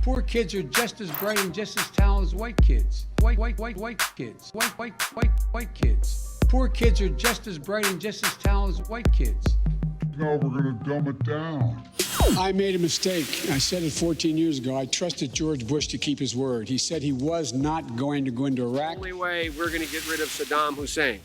Poor kids are just as bright and just as talented as white kids. White kids. White kids. Poor kids are just as bright and just as talented as white kids. No, we're gonna dumb it down. I made a mistake. I said it 14 years ago. I trusted George Bush to keep his word. He said he was not going to go into Iraq. The only way we're going to get rid of Saddam Hussein,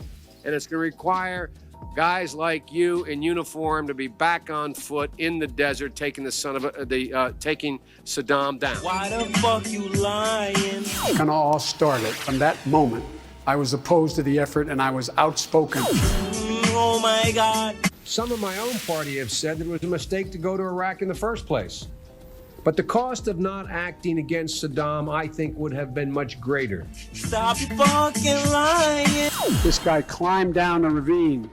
and it's going to require guys like you in uniform to be back on foot in the desert, taking taking Saddam down. Why the fuck you lying? It kind of all started from that moment. I was opposed to the effort, and I was outspoken. Oh my God. Some of my own party have said that it was a mistake to go to Iraq in the first place. But the cost of not acting against Saddam, I think, would have been much greater. Stop fucking lying. This guy climbed down a ravine,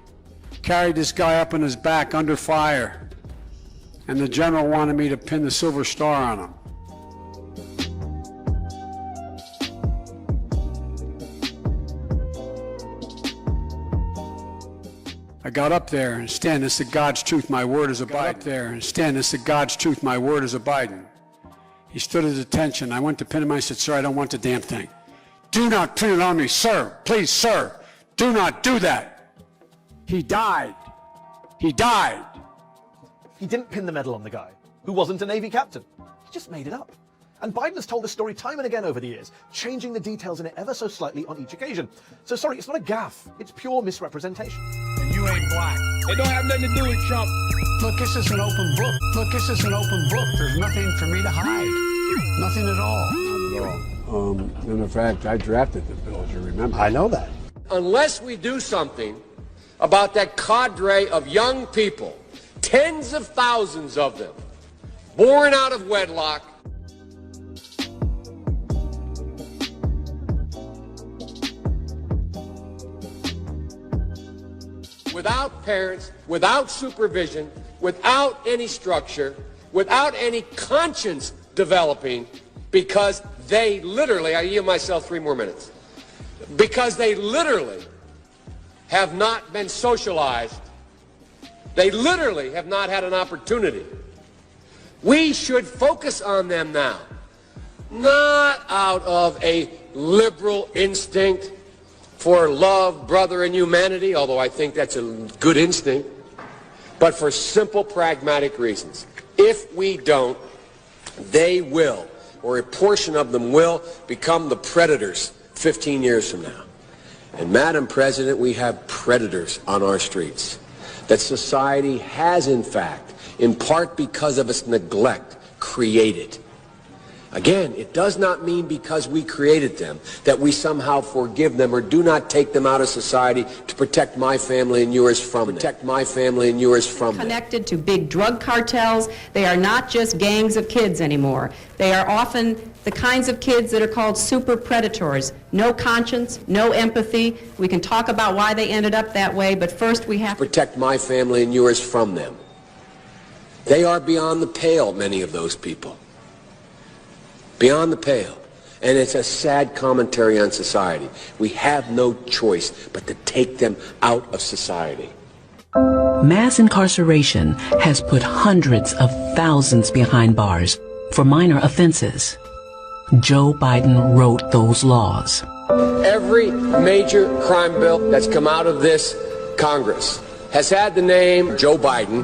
carried this guy up on his back under fire, and the general wanted me to pin the silver star on him. I got up there and stand, this is God's truth, my word is abiding. Up there and stand, this is God's truth, my word is abiding. He stood at attention. I went to pin him. I said, sir, I don't want the damn thing. Do not pin it on me, sir. Please, sir, do not do that. He died. He died. He didn't pin the medal on the guy, who wasn't a Navy captain. He just made it up. And Biden has told this story time and again over the years, changing the details in it ever so slightly on each occasion. So sorry, it's not a gaffe. It's pure misrepresentation. And you ain't black. It don't have nothing to do with Trump. Look, this is an open book. Look, this is an open book. There's nothing for me to hide. Nothing at all. Not at all. And in fact, I drafted the bill, as you remember. I know that. Unless we do something about that cadre of young people, tens of thousands of them, born out of wedlock, without parents, without supervision, without any structure, without any conscience developing, because they literally, I yield myself 3 more minutes, because they literally have not been socialized. They literally have not had an opportunity. We should focus on them now, not out of a liberal instinct for love, brother, and humanity, although I think that's a good instinct, but for simple, pragmatic reasons. If we don't, they will, or a portion of them will, become the predators 15 years from now. And Madam President, we have predators on our streets that society has, in fact, in part because of its neglect, created. Again, it does not mean because we created them that we somehow forgive them or do not take them out of society to protect my family and yours from them. Protect my family and yours from them. Connected to big drug cartels. They are not just gangs of kids anymore. They are often the kinds of kids that are called super predators. No conscience, no empathy. We can talk about why they ended up that way, but first we have to protect my family and yours from them. They are beyond the pale, many of those people. Beyond the pale. And it's a sad commentary on society. We have no choice but to take them out of society. Mass incarceration has put hundreds of thousands behind bars for minor offenses. Joe Biden wrote those laws. Every major crime bill that's come out of this Congress has had the name Joe Biden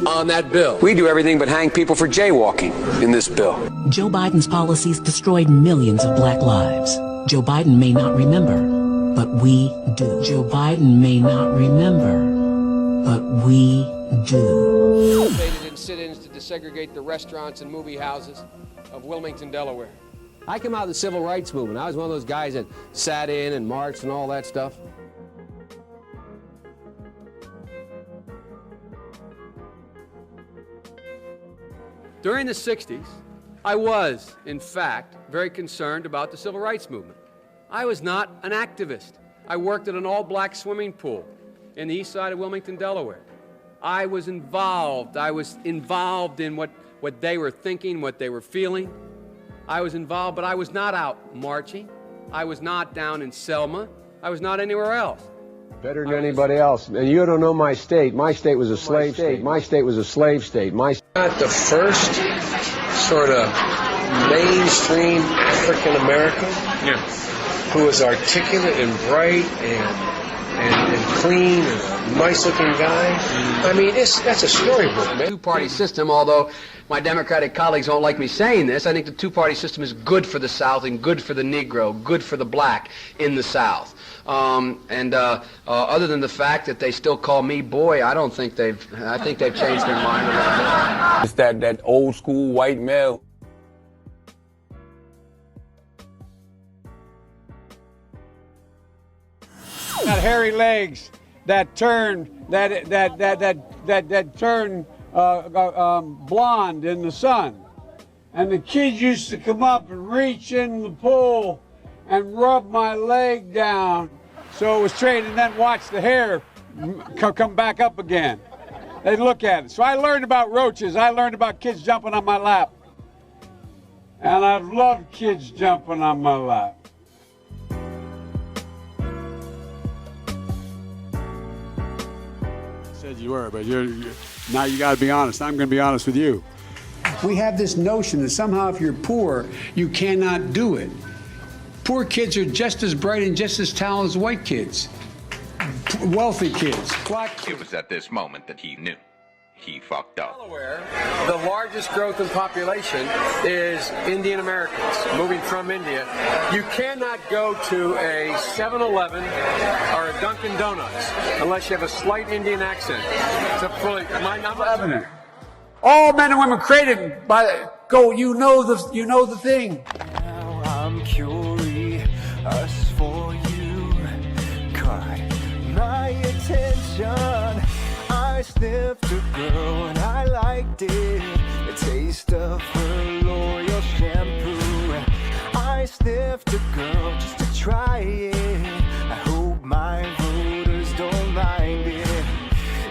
on that bill. We do everything but hang people for jaywalking in this bill. Joe Biden's policies destroyed millions of black lives. Joe Biden may not remember, but we do. Joe Biden may not remember, but we do. In sit-ins to desegregate the restaurants and movie houses of Wilmington, Delaware. I came out of the civil rights movement. I was one of those guys that sat in and marched and all that stuff. During the 60s, I was, in fact, very concerned about the civil rights movement. I was not an activist. I worked at an all-black swimming pool in the east side of Wilmington, Delaware. I was involved in what they were thinking, what they were feeling. I was involved, but I was not out marching. I was not down in Selma. I was not anywhere else. Better than anybody else. And you don't know my state. My state was a slave state. My state was a slave state. Not the first sort of mainstream African American who is articulate and bright and clean and a nice-looking guy. I mean, that's a storybook, man. Two-party system, although my Democratic colleagues don't like me saying this, I think the two-party system is good for the South and good for the Negro, good for the black in the South. Other than the fact that they still call me boy, I think they've changed their mind a little bit. It's that old school white male. That hairy legs, that turn blonde in the sun, and the kids used to come up and reach in the pool and rub my leg down so it was straight, and then watch the hair come back up again. They'd look at it. So I learned about roaches. I learned about kids jumping on my lap, and I've loved kids jumping on my lap. Said you were, but now you got to be honest. I'm going to be honest with you. We have this notion that somehow if you're poor, you cannot do it. Poor kids are just as bright and just as talented as white kids. Wealthy kids, black kids. It was at this moment that he knew. He fucked up. Delaware, the largest growth in population is Indian Americans moving from India. You cannot go to a 7-Eleven or a Dunkin' Donuts unless you have a slight Indian accent. Am I not evident? All men and women created by you know the thing. Now I'm curious for you. Caught my attention. I sniffed a girl and I liked it. The taste of her loyal shampoo. I sniffed a girl just to try it. I hope my voters don't mind it.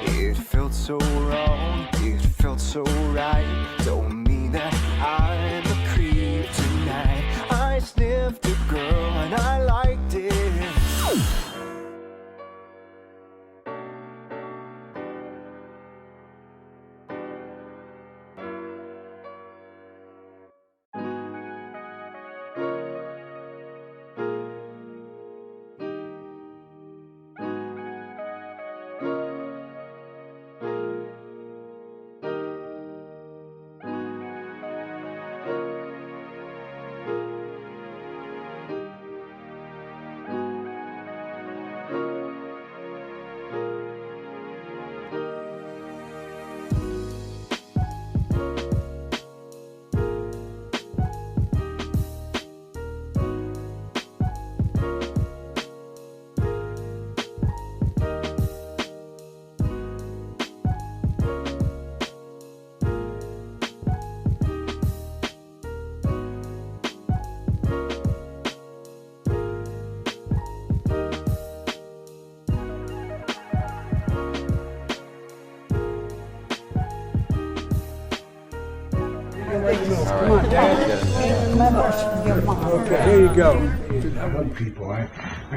It felt so wrong, it felt so right. Don't mean that I'm a creep tonight. I sniffed a girl and I liked it. Come on, Dad. Okay, here you go. I hug people. I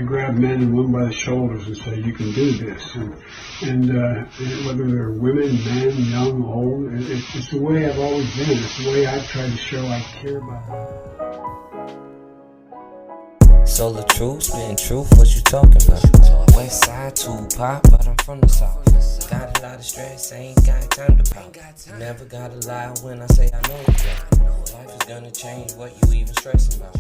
grab men and women by the shoulders and say, you can do this. And whether they're women, men, young, old, it's the way I've always been. It's the way I've tried to show I care about them. So the truth, spitting truth, what you talking about? West side to pop, but I'm from the south. Got a lot of stress, ain't got time to pop. Never gotta lie when I say I know it. Life is gonna change, what you even stressing about?